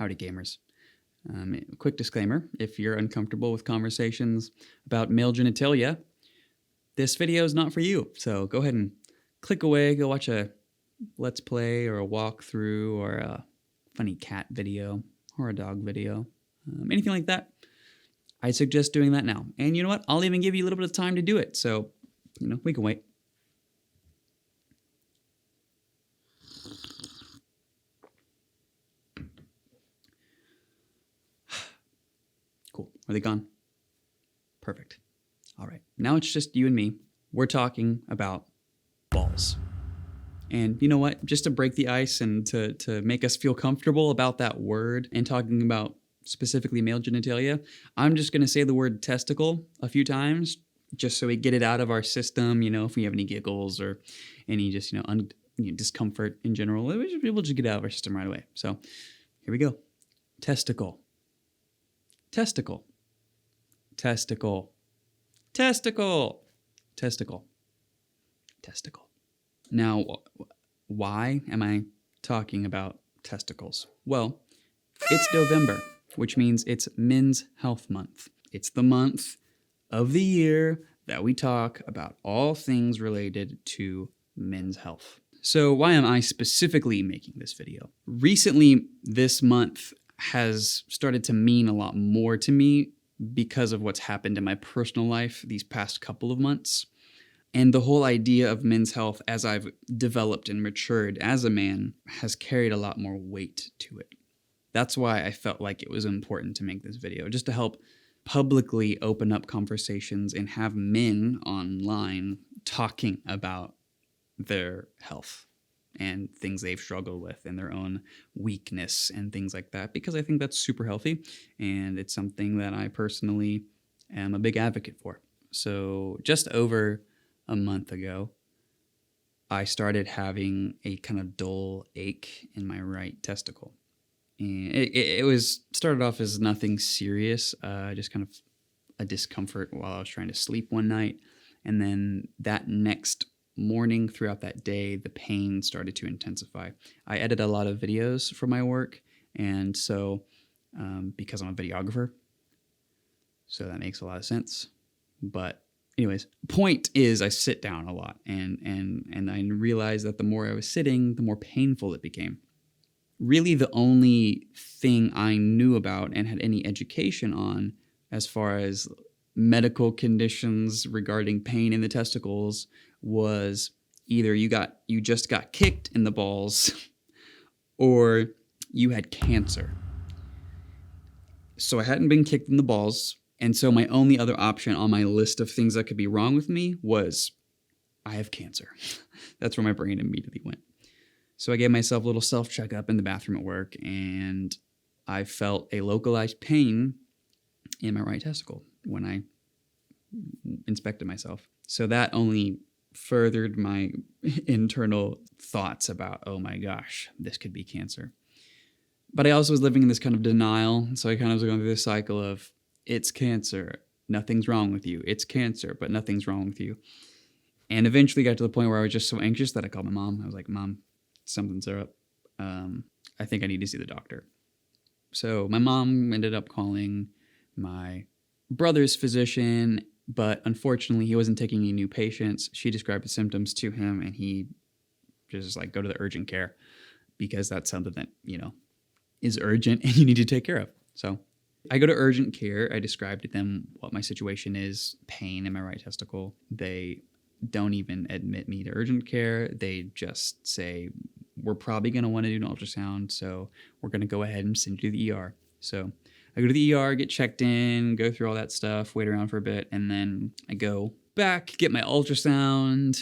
Howdy gamers. Quick disclaimer, if you're uncomfortable with conversations about male genitalia, this video is not for you. So go ahead and click away, go watch a let's play or a walkthrough or a funny cat video or a dog video, anything like that. I suggest doing that now. And you know what? I'll even give you a little bit of time to do it. So, we can wait. Cool. Are they gone? Perfect. All right. Now it's just you and me. We're talking about balls. And you know what? Just to break the ice and to make us feel comfortable about that word and talking about specifically male genitalia, I'm just going to say the word testicle a few times just so we get it out of our system. If we have any giggles or any just, discomfort in general, we'll just get it out of our system right away. So here we go. Testicle. Testicle. Testicle. Testicle. Testicle. Testicle. Now, why am I talking about testicles? Well, it's November, which means it's Men's Health Month. It's the month of the year that we talk about all things related to men's health. So why am I specifically making this video? Recently, this month has started to mean a lot more to me because of what's happened in my personal life these past couple of months. And the whole idea of men's health as I've developed and matured as a man has carried a lot more weight to it. That's why I felt like it was important to make this video, just to help publicly open up conversations and have men online talking about their health and things they've struggled with and their own weakness and things like that, because I think that's super healthy and it's something that I personally am a big advocate for. So just over a month ago, I started having a kind of dull ache in my right testicle. And it was started off as nothing serious, just kind of a discomfort while I was trying to sleep one night. And then that next morning, throughout that day, the pain started to intensify. I edit a lot of videos for my work, and so because I'm a videographer, so that makes a lot of sense. But anyways, point is I sit down a lot, and I realized that the more I was sitting, the more painful it became. Really, the only thing I knew about and had any education on as far as medical conditions regarding pain in the testicles was either you just got kicked in the balls or you had cancer. So I hadn't been kicked in the balls, and so my only other option on my list of things that could be wrong with me was I have cancer. That's where my brain immediately went. So I gave myself a little self-checkup in the bathroom at work, and I felt a localized pain in my right testicle when I inspected myself. So that only furthered my internal thoughts about, oh my gosh, this could be cancer. But I also was living in this kind of denial, so I kind of was going through this cycle of, it's cancer, nothing's wrong with you. It's cancer, but nothing's wrong with you. And eventually got to the point where I was just so anxious that I called my mom. I was like, Mom, something's up. I think I need to see the doctor. So my mom ended up calling my brother's physician, but unfortunately he wasn't taking any new patients. She described the symptoms to him, and he just go to the urgent care because that's something that, is urgent and you need to take care of. So I go to urgent care. I described to them what my situation is, pain in my right testicle. They don't even admit me to urgent care. They just say, we're probably going to want to do an ultrasound, so we're going to go ahead and send you to the ER. So I go to the ER, get checked in, go through all that stuff, wait around for a bit, and then I go back, get my ultrasound.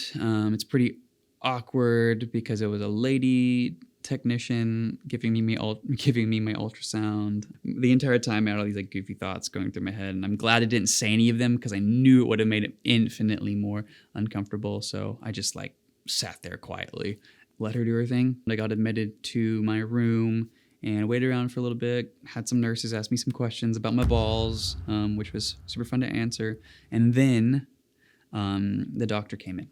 It's pretty awkward because it was a lady technician giving me my ultrasound. The entire time I had all these goofy thoughts going through my head, and I'm glad I didn't say any of them because I knew it would have made it infinitely more uncomfortable. So I just sat there quietly, let her do her thing. I got admitted to my room and waited around for a little bit. Had some nurses ask me some questions about my balls, which was super fun to answer. And then the doctor came in.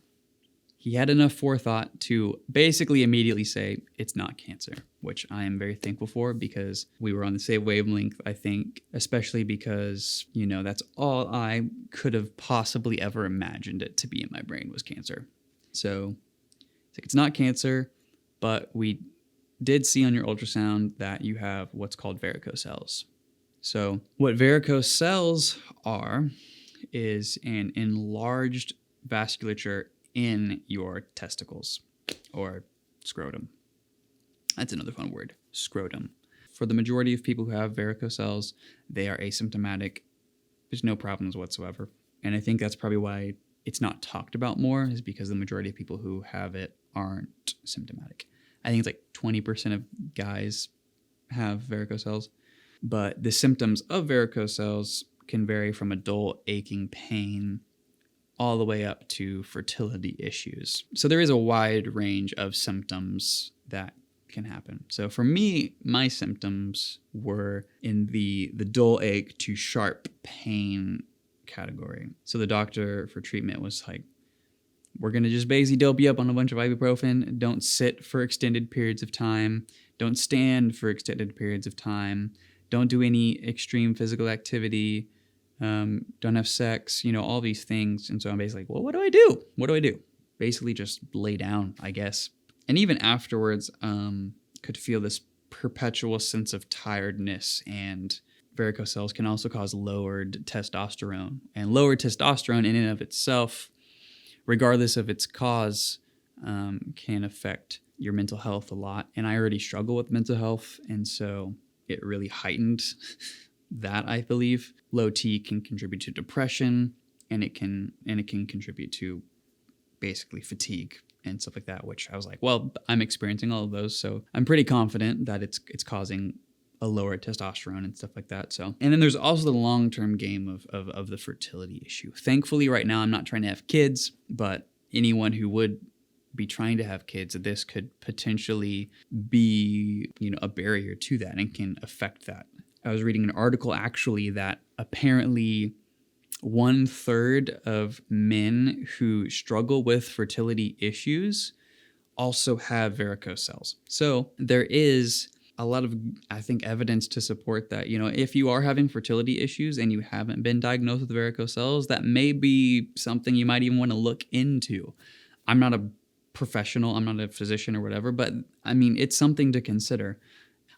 he had enough forethought to basically immediately say it's not cancer, which I am very thankful for because we were on the same wavelength, I think, especially because, that's all I could have possibly ever imagined it to be in my brain was cancer. So it's not cancer, but we did see on your ultrasound that you have what's called varicocele. So what varicocele are is an enlarged vasculature in your testicles or scrotum. That's another fun word, scrotum. For the majority of people who have varicocele, they are asymptomatic. There's no problems whatsoever. And I think that's probably why it's not talked about more, is because the majority of people who have it aren't symptomatic. I think it's like 20% of guys have varicocele, but the symptoms of varicocele can vary from a dull aching pain all the way up to fertility issues. So there is a wide range of symptoms that can happen. So for me, my symptoms were in the dull ache to sharp pain category. So the doctor for treatment was like, we're going to just basically dope you up on a bunch of ibuprofen. Don't sit for extended periods of time. Don't stand for extended periods of time. Don't do any extreme physical activity. Don't have sex, all these things. And so I'm basically like, well, what do I do? What do I do? Basically just lay down, I guess. And even afterwards, could feel this perpetual sense of tiredness, and varicocele can also cause lowered testosterone. And lowered testosterone in and of itself, regardless of its cause, can affect your mental health a lot. And I already struggle with mental health, and so it really heightened that, I believe. Low T can contribute to depression, and it can contribute to basically fatigue and stuff like that, which I was like, well, I'm experiencing all of those, so I'm pretty confident that it's causing a lower testosterone and stuff like that. So, and then there's also the long-term game of the fertility issue. Thankfully, right now, I'm not trying to have kids, but anyone who would be trying to have kids, this could potentially be, a barrier to that and can affect that. I was reading an article actually that apparently 1/3 of men who struggle with fertility issues also have varicocele. So there is a lot of, I think, evidence to support that, if you are having fertility issues and you haven't been diagnosed with varicocele, that may be something you might even want to look into. I'm not a professional, I'm not a physician or whatever, but I mean, it's something to consider.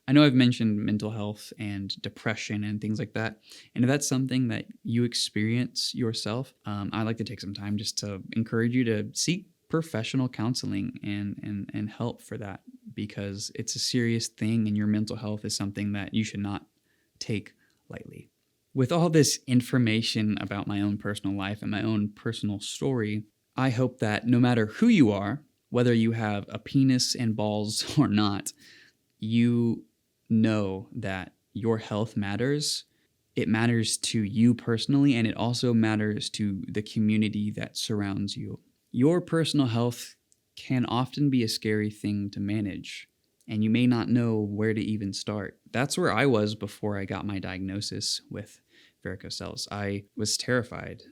I know I've mentioned mental health and depression and things like that. And if that's something that you experience yourself, I'd like to take some time just to encourage you to seek professional counseling and help for that, because it's a serious thing, and your mental health is something that you should not take lightly. With all this information about my own personal life and my own personal story, I hope that no matter who you are, whether you have a penis and balls or not, you know that your health matters. It matters to you personally, and it also matters to the community that surrounds you. Your personal health can often be a scary thing to manage, and you may not know where to even start. That's where I was before I got my diagnosis with varicocele. I was terrified,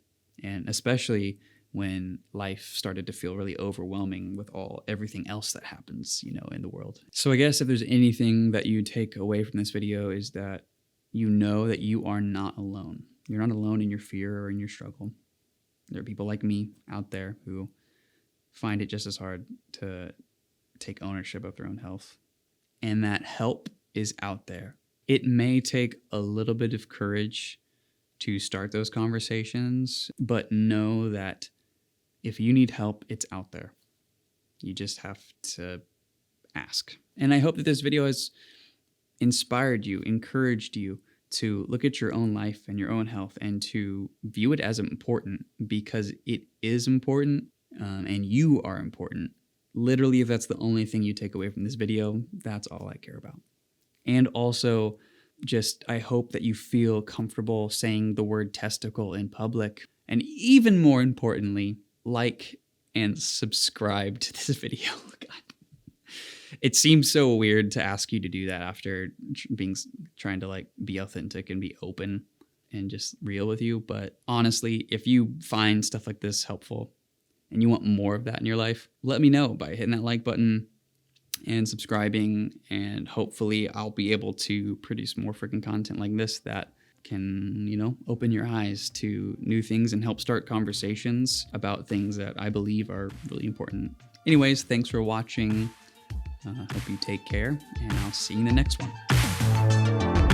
and especially when life started to feel really overwhelming with everything else that happens, in the world. So I guess if there's anything that you take away from this video, is that you know that you are not alone. You're not alone in your fear or in your struggle. There are people like me out there who find it just as hard to take ownership of their own health, and that help is out there. It may take a little bit of courage to start those conversations, but know that if you need help, it's out there. You just have to ask. And I hope that this video has inspired you, encouraged you to look at your own life and your own health and to view it as important, because it is important, and you are important. Literally, if that's the only thing you take away from this video, that's all I care about. And also, I hope that you feel comfortable saying the word testicle in public. And even more importantly, like and subscribe to this video. God. It seems so weird to ask you to do that after trying to be authentic and be open and just real with you. But honestly, if you find stuff like this helpful, and you want more of that in your life, let me know by hitting that like button and subscribing, and hopefully I'll be able to produce more freaking content like this that can, you know, open your eyes to new things and help start conversations about things that I believe are really important. Anyways, thanks for watching. Hope you take care, and I'll see you in the next one.